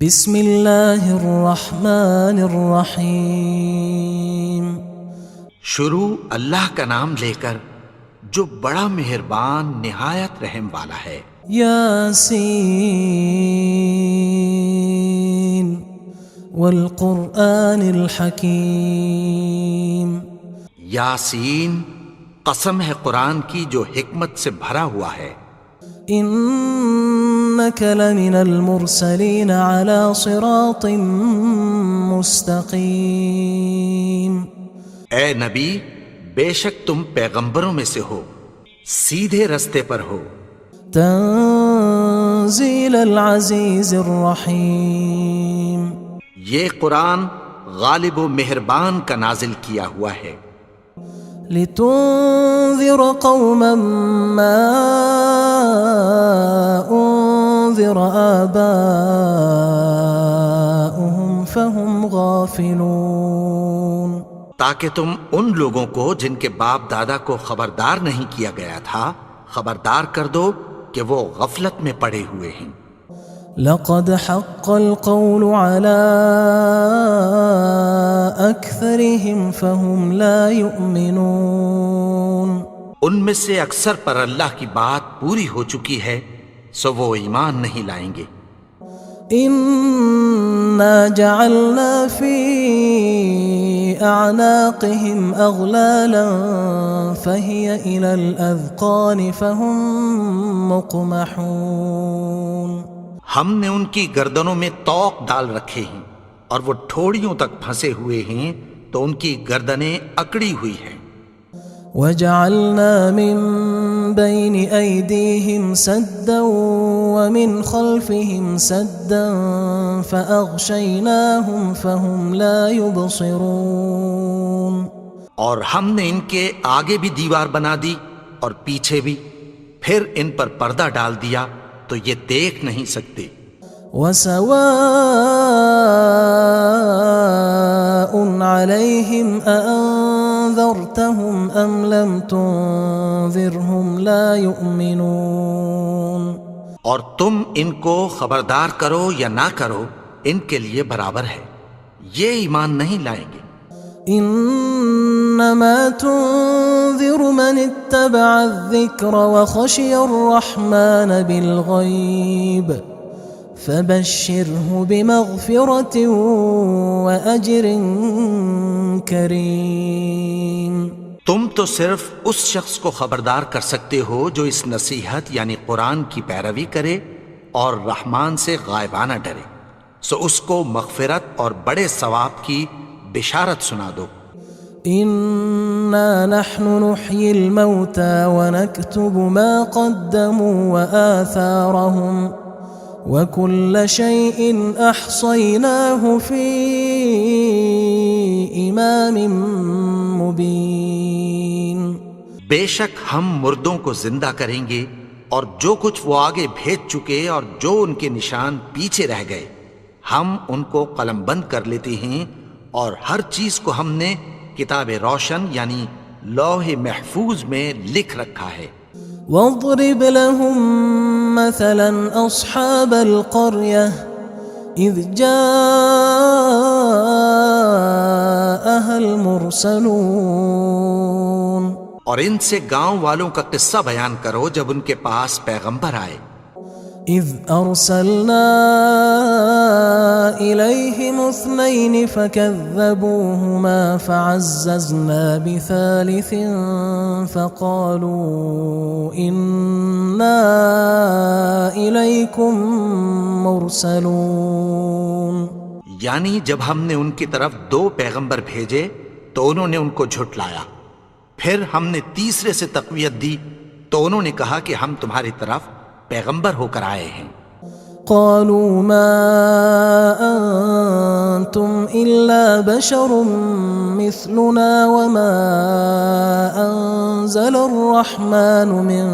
بسم اللہ الرحمن الرحیم۔ شروع اللہ کا نام لے کر جو بڑا مہربان نہایت رحم والا ہے۔ یاسین والقرآن الحکیم۔ یاسین، قسم ہے قرآن کی جو حکمت سے بھرا ہوا ہے۔ انک لمن المرسلین علی صراط مستقیم۔ اے نبی، بے شک تم پیغمبروں میں سے ہو، سیدھے رستے پر ہو۔ تنزیل العزیز الرحیم۔ یہ قرآن غالب و مہربان کا نازل کیا ہوا ہے۔ لتنذر قوما ما انذر آباؤهم فهم غافلون۔ تاکہ تم ان لوگوں کو جن کے باپ دادا کو خبردار نہیں کیا گیا تھا خبردار کر دو کہ وہ غفلت میں پڑے ہوئے ہیں۔ لقد حق القول على أكثرهم فهم لا يؤمنون۔ ان میں سے اکثر پر اللہ کی بات پوری ہو چکی ہے سو وہ ایمان نہیں لائیں گے۔ إنا جعلنا في أعناقهم أغلالا فهي إلى الأذقان فهم مقمحون۔ ہم نے ان کی گردنوں میں طوق ڈال رکھے ہیں اور وہ ٹھوڑیوں تک پھنسے ہوئے ہیں تو ان کی گردنیں اکڑی ہوئی ہیں۔ وَجَعَلْنَا مِن بَيْنِ أَيْدِيهِمْ سَدًّا وَمِنْ خَلْفِهِمْ سَدًّا فَأَغْشَيْنَاهُمْ فَهُمْ لَا يُبْصِرُونَ۔ اور ہم نے ان کے آگے بھی دیوار بنا دی اور پیچھے بھی، پھر ان پر پردہ ڈال دیا تو یہ دیکھ نہیں سکتے۔ وَسَوَاءٌ عَلَيْهِمْ أَأَنذَرْتَهُمْ أَمْ لَمْ تُنذِرْهُمْ لَا يُؤْمِنُونَ۔ اور تم ان کو خبردار کرو یا نہ کرو ان کے لیے برابر ہے، یہ ایمان نہیں لائیں گے۔ انما تنذر من اتبع الذکر وخشی الرحمن بالغیب فبشرہ بمغفرۃ واجر کریم۔ تم تو صرف اس شخص کو خبردار کر سکتے ہو جو اس نصیحت یعنی قرآن کی پیروی کرے اور رحمان سے غائبانہ ڈرے، سو اس کو مغفرت اور بڑے ثواب کی بشارت سنا دو۔ انا نحن نحيي الموتى ونكتب ما قدموا وآثارهم وكل شيء احصيناه في امام مبين۔ بے شک ہم مردوں کو زندہ کریں گے اور جو کچھ وہ آگے بھیج چکے اور جو ان کے نشان پیچھے رہ گئے ہم ان کو قلم بند کر لیتے ہیں، اور ہر چیز کو ہم نے کتاب روشن یعنی لوح محفوظ میں لکھ رکھا ہے۔ واضرب لهم مثلا اصحاب القرية اذ جاءها المرسلون۔ اور ان سے گاؤں والوں کا قصہ بیان کرو جب ان کے پاس پیغمبر آئے۔ اذ ارسلنا الیہم اثنین فکذبوہما فعززنا بثالث فقالوا انا الیکم مرسلون۔ یعنی جب ہم نے ان کی طرف 2 پیغمبر بھیجے تو انہوں نے ان کو جھٹلایا، پھر ہم نے تیسرے سے تقویت دی تو انہوں نے کہا کہ ہم تمہاری طرف پیغمبر ہو کر آئے ہیں۔ قالوا ما انتم الا بشر مثلنا وما انزل الرحمن من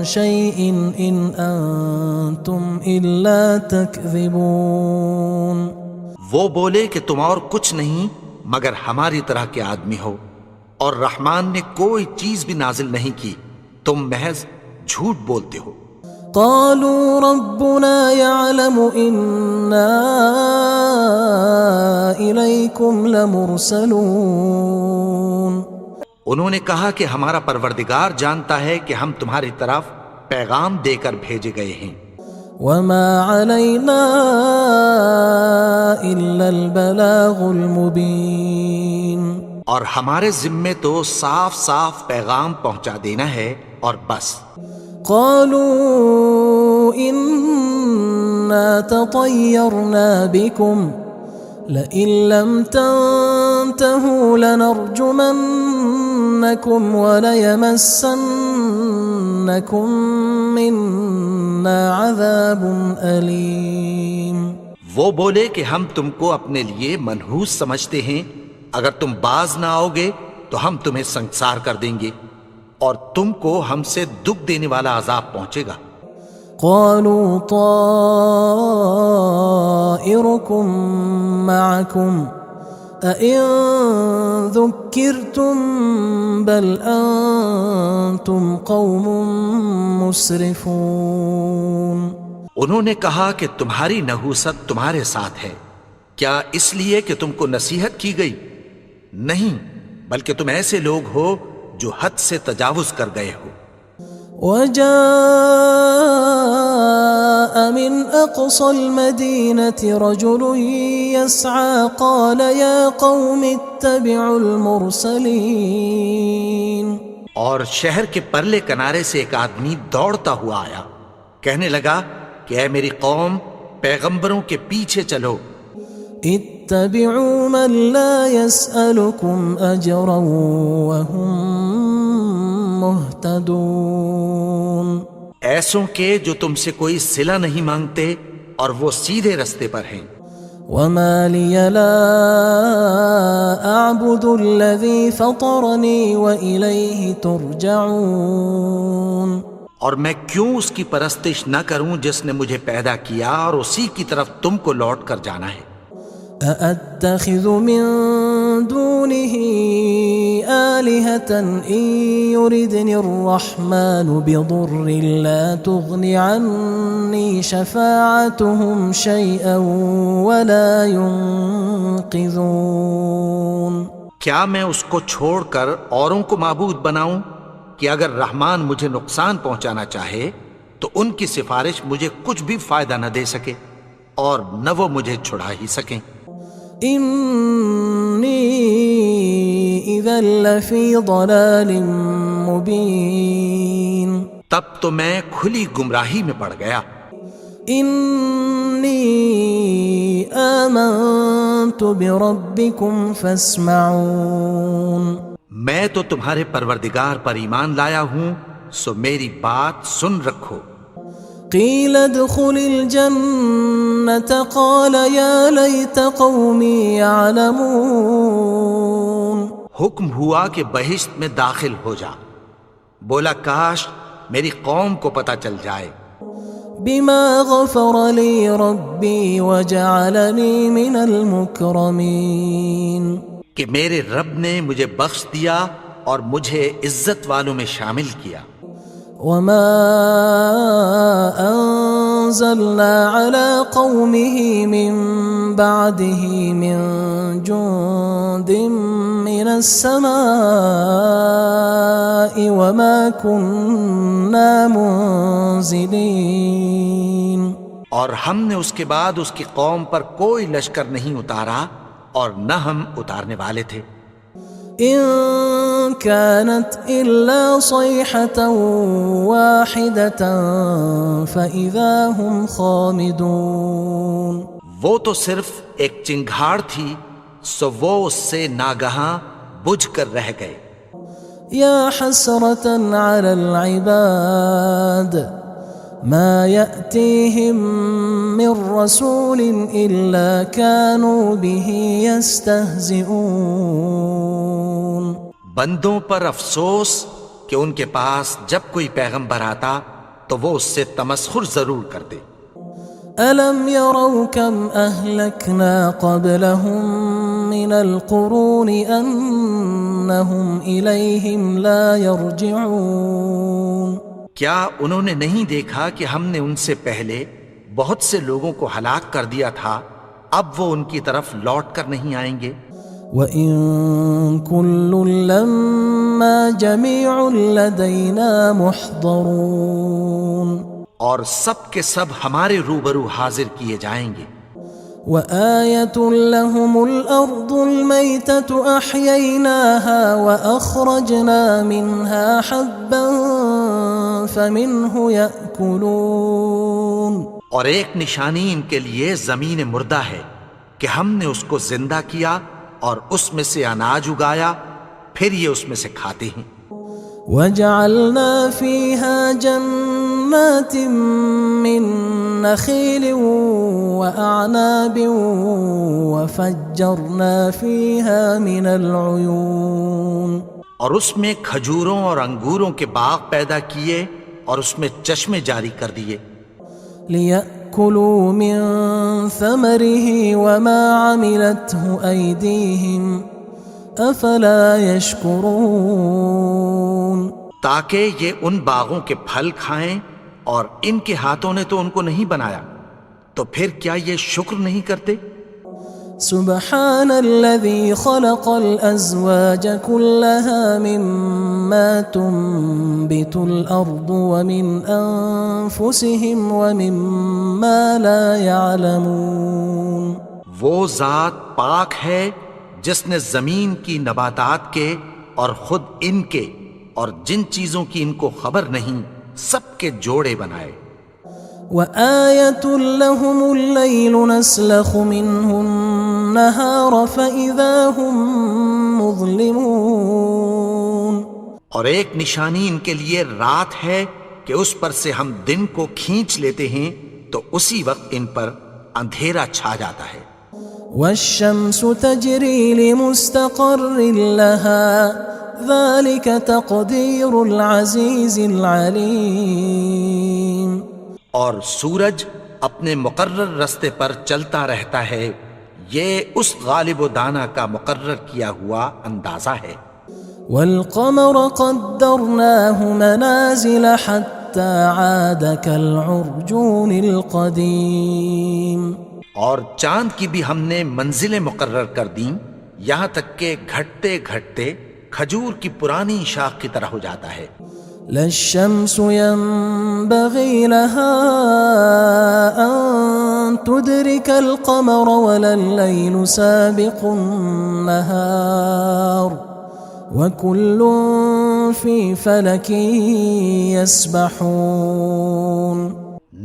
شيء ان انتم الا تكذبون۔ وہ بولے کہ تم اور کچھ نہیں مگر ہماری طرح کے آدمی ہو، اور رحمان نے کوئی چیز بھی نازل نہیں کی، تم محض جھوٹ بولتے ہو۔ قالوا ربنا يعلم إنا لمرسلون انہوں نے کہا کہ ہمارا پروردگار جانتا ہے کہ ہم تمہاری طرف پیغام دے کر بھیجے گئے ہیں، وما علينا إلا البلاغ المبين اور ہمارے ذمے تو صاف صاف پیغام پہنچا دینا ہے اور بس۔ قالوا إنا تطيرنا بكم لئن لم تنتهوا لنرجمنكم وليمسنكم منا عذاب أليم۔ وہ بولے کہ ہم تم کو اپنے لیے منحوس سمجھتے ہیں، اگر تم باز نہ آؤ گے تو ہم تمہیں سنگسار کر دیں گے اور تم کو ہم سے دکھ دینے والا عذاب پہنچے گا۔ قالوا طائركم معكم أئن ذكرتم بل أنتم قوم مسرفون۔ انہوں نے کہا کہ تمہاری نحوست تمہارے ساتھ ہے، کیا اس لیے کہ تم کو نصیحت کی گئی؟ نہیں، بلکہ تم ایسے لوگ ہو جو حد سے تجاوز کر گئے ہو۔ وجاء من أقصى المدينة رجل يسعى قال يا قوم اتبعوا المرسلين۔ اور شہر کے پرلے کنارے سے ایک آدمی دوڑتا ہوا آیا، کہنے لگا کہ اے میری قوم، پیغمبروں کے پیچھے چلو۔ اتبعوا من لا يسألكم أجرا وهم مهتدون۔ ایسوں کے جو تم سے کوئی صلہ نہیں مانگتے اور وہ سیدھے رستے پر ہیں۔ وما لي لا أعبد الذي فطرني وإليه ترجعون۔ اور میں کیوں اس کی پرستش نہ کروں جس نے مجھے پیدا کیا اور اسی کی طرف تم کو لوٹ کر جانا ہے۔ أأتخذ من دونه آلهة إن يردني الرحمن بضر لا تغن عني شفاعتهم شيئا ولا ينقذون۔ کیا میں اس کو چھوڑ کر اوروں کو معبود بناؤں کہ اگر رحمان مجھے نقصان پہنچانا چاہے تو ان کی سفارش مجھے کچھ بھی فائدہ نہ دے سکے اور نہ وہ مجھے چھڑا ہی سکیں۔ إني إذا لفي ضلال مبين۔ تب تو میں کھلی گمراہی میں پڑ گیا۔ إني آمنت بربكم فاسمعون۔ میں تو تمہارے پروردگار پر ایمان لایا ہوں، سو میری بات سن رکھو۔ قيل ادخل الجنة قال يا ليت قومي يعلمون۔ حکم ہوا کہ بہشت میں داخل ہو جا، بولا کاش میری قوم کو پتہ چل جائے۔ بما غفر لي ربي وجعلني من المكرمين۔ کہ میرے رب نے مجھے بخش دیا اور مجھے عزت والوں میں شامل کیا۔ وما أنزلنا على قومه من بعده من جند من السماء وما كنا منزلين۔ اور ہم نے اس کے بعد اس کی قوم پر کوئی لشکر نہیں اتارا اور نہ ہم اتارنے والے تھے۔ إن كانت إلا صيحة واحدة فإذا هم خامدون۔ وہ تو صرف ایک چنگھاڑ تھی، سو وہ اس سے ناگہاں بجھ کر رہ گئے۔ يا حسرة على العباد ما يأتيهم من رسول إلا كانوا به يستهزئون۔ بندوں پر افسوس کہ ان کے پاس جب کوئی پیغمبر آتا تو وہ اس سے تمسخر ضرور کرتے۔ ألم يروا كم أهلكنا قبلهم من القرون أنهم إليهم لا يرجعون۔ کیا انہوں نے نہیں دیکھا کہ ہم نے ان سے پہلے بہت سے لوگوں کو ہلاک کر دیا تھا، اب وہ ان کی طرف لوٹ کر نہیں آئیں گے؟ وَإِن كُلٌّ لَّمَّا جَمِيعٌ لَّدَيْنَا مُحْضَرُونَ اور سب کے سب ہمارے روبرو حاضر کیے جائیں گے۔ وَآيَةٌ لَّهُمُ الْأَرْضُ الْمَيْتَةُ أَحْيَيْنَاهَا وَأَخْرَجْنَا مِنْهَا حَبًّا فَمِنْهُ يَأْكُلُونَ اور ایک نشانی ان کے لیے زمین مردہ ہے کہ ہم نے اس کو زندہ کیا اور اس میں سے اناج اگایا، پھر یہ اس میں سے کھاتے ہیں۔ وَجَعَلْنَا فِيهَا جَنَّاتٍ مِّن نَّخِيلٍ وَأَعْنَابٍ وَفَجَّرْنَا فِيهَا مِنَ الْعُيُونِ اور اس میں کھجوروں اور انگوروں کے باغ پیدا کیے اور اس میں چشمے جاری کر دیے، لِيَأْكُلُوا مِن ثَمَرِهِ وَمَا عَمِلَتْهُ أَيْدِيهِمْ أَفَلَا يَشْكُرُونَ تاکہ یہ ان باغوں کے پھل کھائیں، اور ان کے ہاتھوں نے تو ان کو نہیں بنایا، تو پھر کیا یہ شکر نہیں کرتے؟ سبحان الذي خلق الأزواج كلها مما تنبت الأرض ومن أنفسهم ومما لا يعلمون وہ ذات پاک ہے جس نے زمین کی نباتات کے اور خود ان کے اور جن چیزوں کی ان کو خبر نہیں سب کے جوڑے بنائے۔ وَآيَةٌ لَّهُمُ اللَّيْلُ نَسْلَخُ مِنْهُ النَّهَارَ فَإِذَا هُمْ مُظْلِمُونَ اور ایک نشانی ان کے لیے رات ہے کہ اس پر سے ہم دن کو کھینچ لیتے ہیں تو اسی وقت ان پر اندھیرا چھا جاتا ہے۔ وَالشَّمْسُ تَجْرِي لِمُسْتَقَرٍّ لَّهَا ذَلِكَ تَقْدِيرُ الْعَزِيزِ الْعَلِيمِ اور سورج اپنے مقرر رستے پر چلتا رہتا ہے، یہ اس غالب و دانا کا مقرر کیا ہوا اندازہ ہے۔ وَالْقَمَرَ قَدَّرْنَاهُ مَنَازِلَ حَتَّى عَادَ كَالْعُرْجُونِ الْقَدِيمِ اور چاند کی بھی ہم نے منزلیں مقرر کر دیں، یہاں تک کہ گھٹتے گھٹتے کھجور کی پرانی شاخ کی طرح ہو جاتا ہے۔ لا الشمس ينبغي لها أن تدرك القمر ولا الليل سابق النهار وكل في فلك يسبحون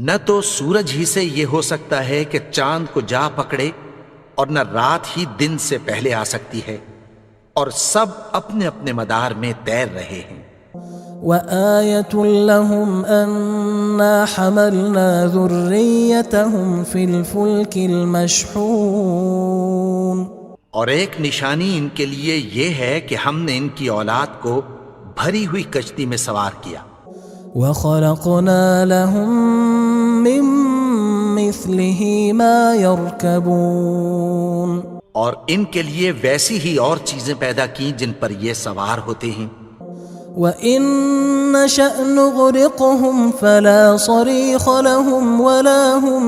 نہ تو سورج ہی سے یہ ہو سکتا ہے کہ چاند کو جا پکڑے، اور نہ رات ہی دن سے پہلے آ سکتی ہے، اور سب اپنے اپنے مدار میں تیر رہے ہیں۔ وَآيَةٌ لَّهُمْ أَنَّا حَمَلْنَا ذُرِّيَّتَهُمْ فِي الْفُلْكِ الْمَشْحُونِ اور ایک نشانی ان کے لیے یہ ہے کہ ہم نے ان کی اولاد کو بھری ہوئی کشتی میں سوار کیا۔ وَخَلَقْنَا لَهُم مِّن مِّثْلِهِ مَا يَرْكَبُونَ اور ان کے لیے ویسی ہی اور چیزیں پیدا کی جن پر یہ سوار ہوتے ہیں۔ وَإِن نَّشَأْ نُغْرِقْهُمْ فَلَا صَرِيخَ لَهُمْ وَلَا هُمْ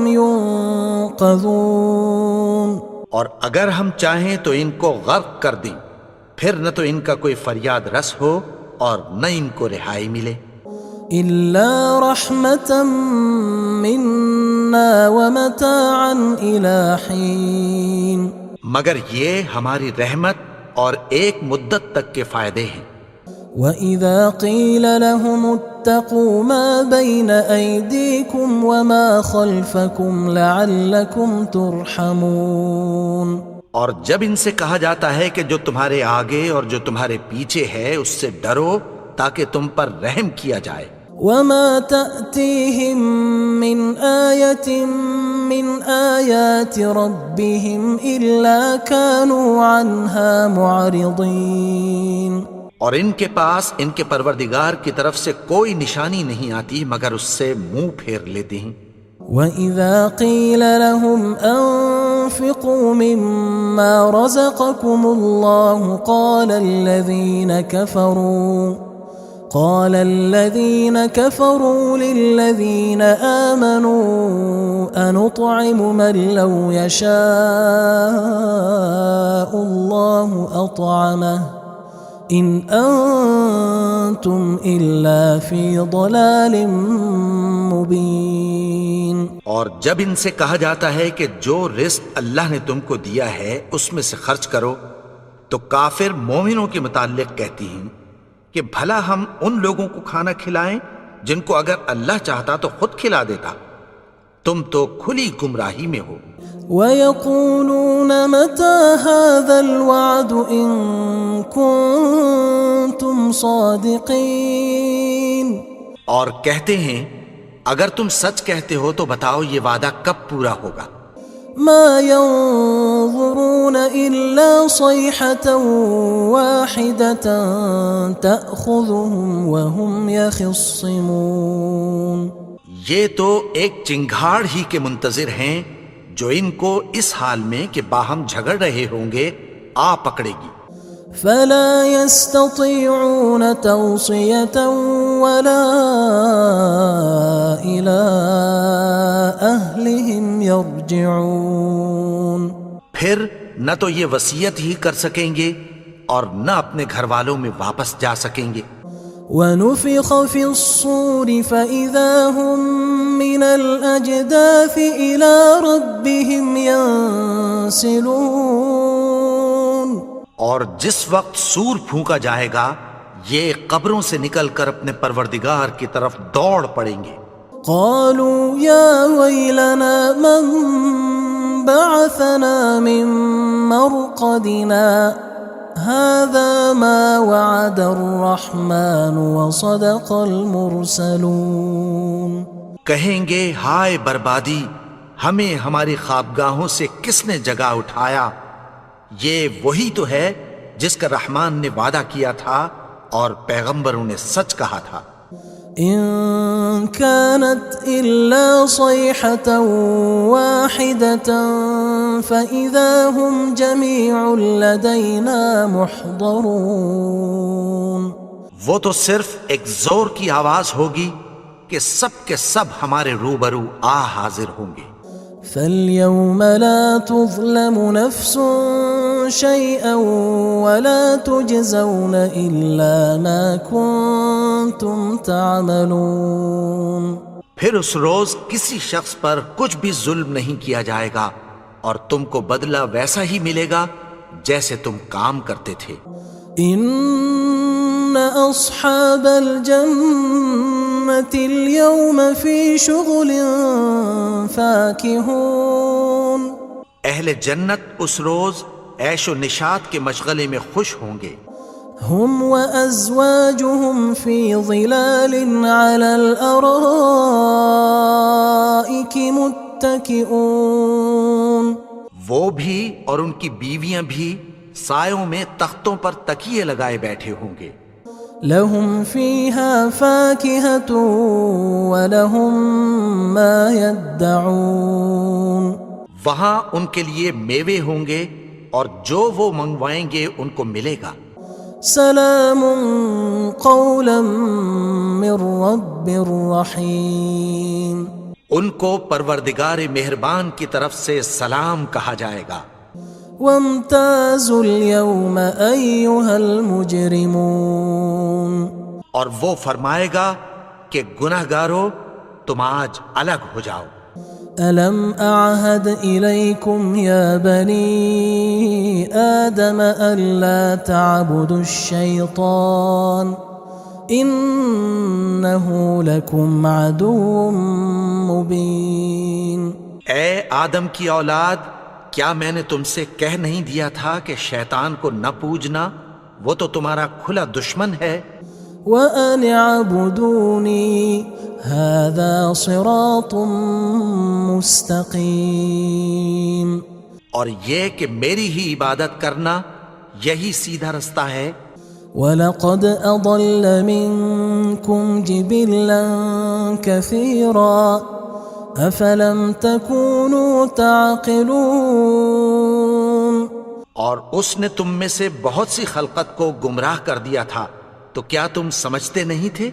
يُنقَذُونَ اور اگر ہم چاہیں تو ان کو غرق کر دیں، پھر نہ تو ان کا کوئی فریاد رس ہو اور نہ ان کو رہائی ملے۔ إِلَّا رَحْمَةً مِّنَّا وَمَتَاعًا إِلَى حِينٍ مگر یہ ہماری رحمت اور ایک مدت تک کے فائدے ہیں۔ وَإِذَا قِيلَ لَهُمُ اتَّقُوا مَا بَيْنَ أَيْدِيكُمْ وَمَا خَلْفَكُمْ لَعَلَّكُمْ تُرْحَمُونَ اور جب ان سے کہا جاتا ہے کہ جو تمہارے آگے اور جو تمہارے پیچھے ہے اس سے ڈرو تاکہ تم پر رحم کیا جائے۔ وَمَا تَأْتِيهِم مِّنْ آيَةٍ مِّنْ آيَاتِ رَبِّهِمْ إِلَّا كَانُوا عَنْهَا مُعْرِضِينَ اور ان کے پاس ان کے پروردگار کی طرف سے کوئی نشانی نہیں آتی مگر اس سے منہ پھیر لیتے ہیں۔ وَإِذَا قِيلَ لَهُمْ أَنفِقُوا مِمَّا رَزَقَكُمُ اللَّهُ قال الذين كفروا للذين آمنوا أنطعم من لو يشاء الله أطعمه إن أنتم إلا في ضلال مبين. اور جب ان سے کہا جاتا ہے کہ جو رزق اللہ نے تم کو دیا ہے اس میں سے خرچ کرو، تو کافر مومنوں کے متعلق کہتی ہیں کہ بھلا ہم ان لوگوں کو کھانا کھلائیں جن کو اگر اللہ چاہتا تو خود کھلا دیتا. تم تو کھلی گمراہی میں ہو. وَيَقُولُونَ مَتَى هَذَا الْوَعْدُ إِن كُنتُمْ صَادِقِينَ. اور کہتے ہیں اگر تم سچ کہتے ہو تو بتاؤ یہ وعدہ کب پورا ہوگا. ما ينظرون إلا صيحة واحدة تأخذهم وهم يخصمون. یہ تو ایک چنگھاڑ ہی کے منتظر ہیں جو ان کو اس حال میں کہ باہم جھگڑ رہے ہوں گے آ پکڑے گی. فلا يستطيعون توصية ولا إلى أهلهم يرجعون. پھر نہ تو یہ وصیت ہی کر سکیں گے اور نہ اپنے گھر والوں میں واپس جا سکیں گے. ونفخ في الصور فإذا هم من الأجداث إلى ربهم ينسلون. اور جس وقت سور پھونکا جائے گا یہ قبروں سے نکل کر اپنے پروردگار کی طرف دوڑ پڑیں گے. قالوا يا ويلنا من بعثنا من مرقدنا هذا ما وعد الرحمن وصدق المرسلون. کہیں گے ہائے بربادی، ہمیں ہماری خوابگاہوں سے کس نے جگا اٹھایا. یہ وہی تو ہے جس کا رحمان نے وعدہ کیا تھا اور پیغمبروں نے سچ کہا تھا. إن كانت إلا صيحة واحدة فإذا هم جميع لدينا محضرون. وہ تو صرف ایک زور کی آواز ہوگی کہ سب کے سب ہمارے روبرو آ حاضر ہوں گے. فاليوم لا تظلم نفس شيئا ولا تجزون إلا ما كنتم تعملون. پھر اس روز کسی شخص پر کچھ بھی ظلم نہیں کیا جائے گا اور تم کو بدلہ ویسا ہی ملے گا جیسے تم کام کرتے تھے. إن أصحاب الجنة اليوم في شغل فاكهون. اہل جنت اس روز عیش و نشاط کے مشغلے میں خوش ہوں گے. هم وأزواجهم في ظلال على الأرائك متكئون. وہ بھی اور ان کی بیویاں بھی سایوں میں تختوں پر تکیے لگائے بیٹھے ہوں گے. لهم فيها فاكهة ولهم ما يدعون. وہاں ان کے لیے میوے ہوں گے اور جو وہ منگوائیں گے ان کو ملے گا. سلام قولا من رب رحیم. ان کو پروردگار مہربان کی طرف سے سلام کہا جائے گا. وامتازوا اليوم أيها المجرمون. اور وہ فرمائے گا کہ گناہگارو تم آج الگ ہو جاؤ. ألم أعهد إليكم يا بني آدم ألا تعبدوا الشيطان إنه لكم عدو مبين. اے آدم کی اولاد، کیا میں نے تم سے کہہ نہیں دیا تھا کہ شیطان کو نہ پوجنا، وہ تو تمہارا کھلا دشمن ہے. وَأَنِ اعْبُدُونِي هَذَا صِرَاطٌ مُسْتَقِيمٌ. اور یہ کہ میری ہی عبادت کرنا یہی سیدھا رستہ ہے. وَلَقَدْ أَضَلَّ مِنْكُمْ جِبِلًّا كَثِيرًا أَفَلَمْ تَكُونُوا تَعْقِلُونَ. اور اس نے تم میں سے بہت سی خلقت کو گمراہ کر دیا تھا، تو کیا تم سمجھتے نہیں تھے؟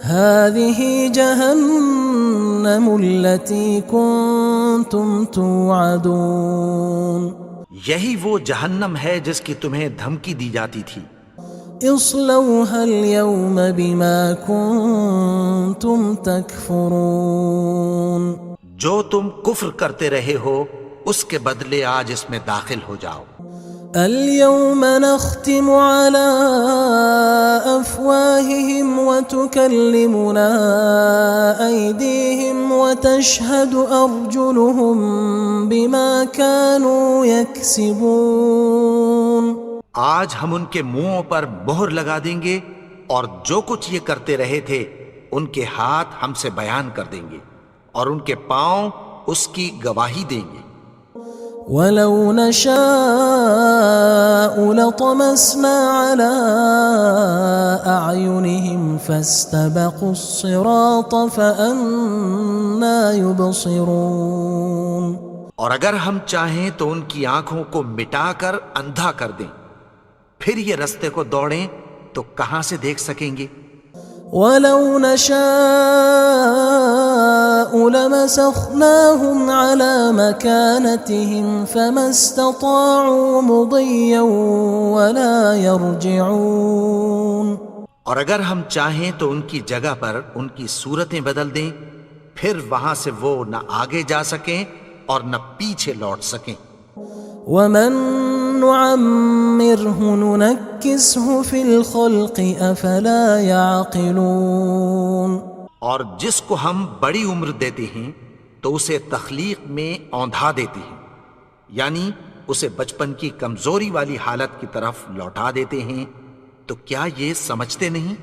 هذه جهنم التي كنتم توعدون یہی وہ جہنم ہے جس کی تمہیں دھمکی دی جاتی تھی۔ اصلوها اليوم بما كنتم تكفرون جو تم کفر کرتے رہے ہو اس کے بدلے آج اس میں داخل ہو جاؤ۔ اليوم نختم على أفواههم وتكلمنا أيديهم وتشهد أرجلهم بما كانوا يكسبون آج ہم ان کے منہوں پر مہر لگا دیں گے اور جو کچھ یہ کرتے رہے تھے ان کے ہاتھ ہم سے بیان کر دیں گے اور ان کے پاؤں اس کی گواہی دیں گے۔ ولو نشاء لطمسنا على أعينهم فاستبقوا الصراط فأنى يبصرون اور اگر ہم چاہیں تو ان کی آنکھوں کو مٹا کر اندھا کر دیں، پھر یہ رستے کو دوڑیں تو کہاں سے دیکھ سکیں گے؟ ولو نشاء لمسخناهم على مكانتهم فما استطاعوا مضيا ولا يرجعون اور اگر ہم چاہیں تو ان کی جگہ پر ان کی صورتیں بدل دیں، پھر وہاں سے وہ نہ آگے جا سکیں اور نہ پیچھے لوٹ سکیں۔ ومن نعمره ننكسه في الخلق افلا يعقلون اور جس کو ہم بڑی عمر دیتے ہیں تو اسے تخلیق میں اوندھا دیتے ہیں، یعنی اسے بچپن کی کمزوری والی حالت کی طرف لوٹا دیتے ہیں، تو کیا یہ سمجھتے نہیں؟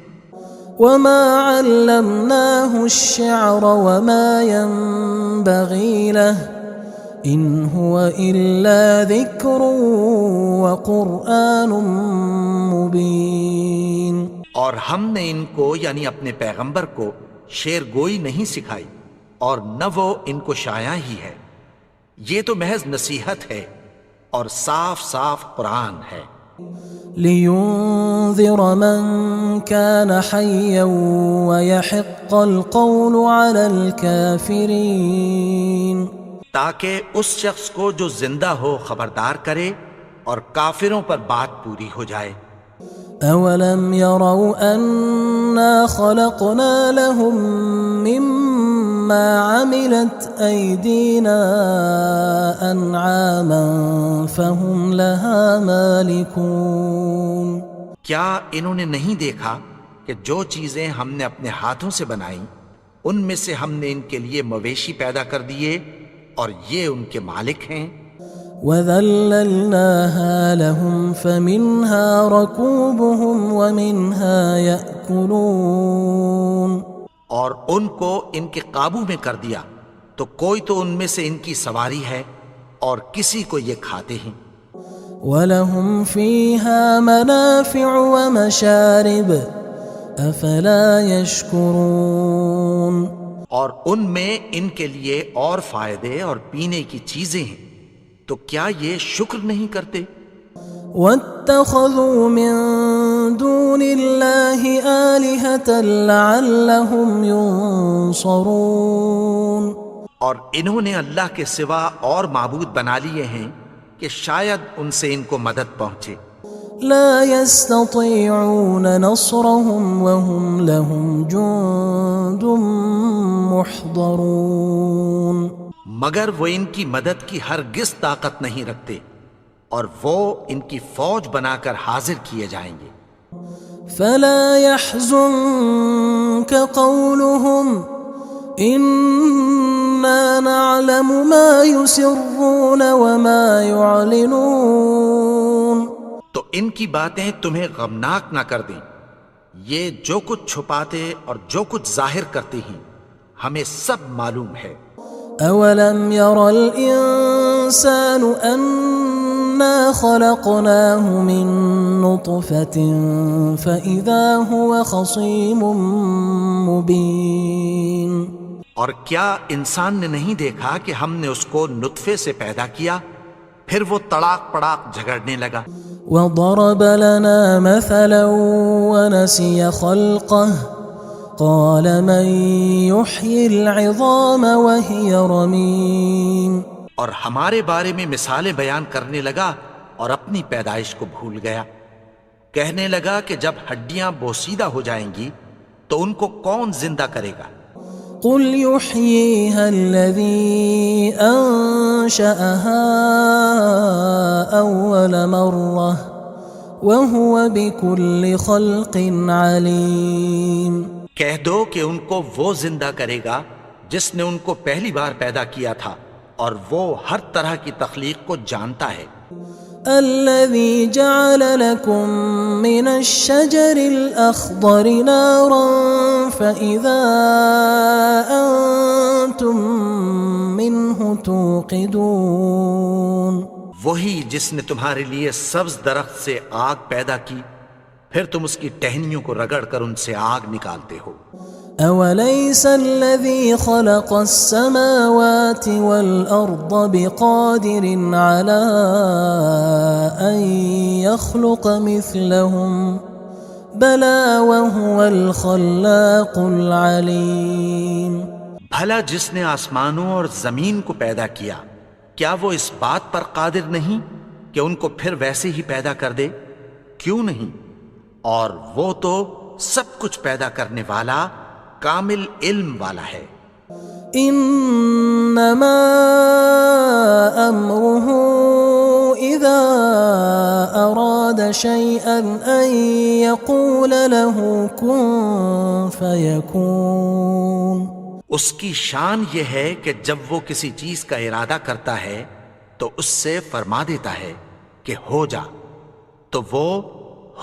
وما علمناه الشعر وما ينبغي له ان هو الا ذکر وقرآن مبین اور ہم نے ان کو یعنی اپنے پیغمبر کو شعر گوئی نہیں سکھائی اور نہ وہ ان کو شاعر ہی ہے، یہ تو محض نصیحت ہے اور صاف صاف قرآن ہے۔ لينذر من كان حيا ويحق القول على الكافرين تاکہ اس شخص کو جو زندہ ہو خبردار کرے اور کافروں پر بات پوری ہو جائے۔ اولم يروا انا خلقنا لهم مما عملت ايدينا انعاما فهم لها مالكون کیا انہوں نے نہیں دیکھا کہ جو چیزیں ہم نے اپنے ہاتھوں سے بنائیں ان میں سے ہم نے ان کے لیے مویشی پیدا کر دیے اور یہ ان کے مالک ہیں۔ وَذَلَّلْنَاهَا لَهُمْ فَمِنْهَا رَكُوبُهُمْ وَمِنْهَا يَأْكُلُونَ اور ان کو ان کے قابو میں کر دیا تو کوئی تو ان میں سے ان کی سواری ہے اور کسی کو یہ کھاتے ہیں۔ وَلَهُمْ فِيهَا مَنَافِعُ وَمَشَارِبُ أَفَلَا يَشْكُرُونَ اور ان میں ان کے لیے اور فائدے اور پینے کی چیزیں ہیں، تو کیا یہ شکر نہیں کرتے؟ وَاتَّخَذُوا مِن دُونِ اللَّهِ آلِهَةً لَعَلَّهُمْ يُنصَرُونَ اور انہوں نے اللہ کے سوا اور معبود بنا لیے ہیں کہ شاید ان سے ان کو مدد پہنچے۔ لا يستطيعون نصرهم وهم لهم جند محضرون مگر وہ ان کی مدد کی ہرگز طاقت نہیں رکھتے اور وہ ان کی فوج بنا کر حاضر کیے جائیں گے۔ فلا يحزنك قولهم إنا نعلم ما يسرون وما يعلنون تو ان کی باتیں تمہیں غمناک نہ کر دیں، یہ جو کچھ چھپاتے اور جو کچھ ظاہر کرتے ہیں ہمیں سب معلوم ہے۔ اولم ير الانسان انا خلقناه من نطفة فاذا هو خصيم مبين اور کیا انسان نے نہیں دیکھا کہ ہم نے اس کو نطفے سے پیدا کیا، پھر وہ تڑاک پڑاک جھگڑنے لگا۔ وضرب لنا مثلا ونسي خلقه قال من يحيي العظام وهي رميم. اور ہمارے بارے میں مثالیں بیان کرنے لگا اور اپنی پیدائش کو بھول گیا. کہنے لگا کہ جب ہڈیاں بوسیدہ ہو جائیں گی تو ان کو کون زندہ کرے گا؟ قل يحييها الذي أنشأها أول مرة وهو بكل خلق عليم. کہہ دو کہ ان کو وہ زندہ کرے گا جس نے ان کو پہلی بار پیدا کیا تھا اور وہ ہر طرح کی تخلیق کو جانتا ہے. الذي جعل لكم من الشجر الأخضر نارا فإذا أنتم منه توقدون. وہی جس نے تمہارے لیے سبز درخت سے آگ پیدا کی پھر تم اس کی ٹہنیوں کو رگڑ کر ان سے آگ نکالتے ہو. أوليس الذي خلق السماوات والأرض بقادر على أن يخلق مثلهم بلى وهو الخلاق العليم. بھلا جس نے آسمانوں اور زمین کو پیدا کیا کیا وہ اس بات پر قادر نہیں کہ ان کو پھر ویسے ہی پیدا کر دے؟ کیوں نہیں؟ اور وہ تو سب کچھ پیدا کرنے والا کامل علم والا ہے. انما امره اذا اراد شيئا ان يقول له كن فيكون. اس کی شان یہ ہے کہ جب وہ کسی چیز کا ارادہ کرتا ہے تو اس سے فرما دیتا ہے کہ ہو جا تو وہ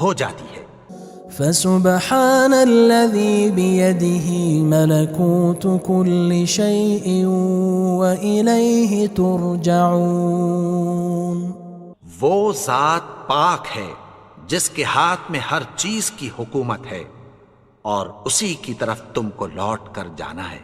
ہو جاتی ہے. فسبحان الذي بيده ملكوت كل شيء وإليه ترجعون. وہ ذات پاک ہے جس کے ہاتھ میں ہر چیز کی حکومت ہے اور اسی کی طرف تم کو لوٹ کر جانا ہے.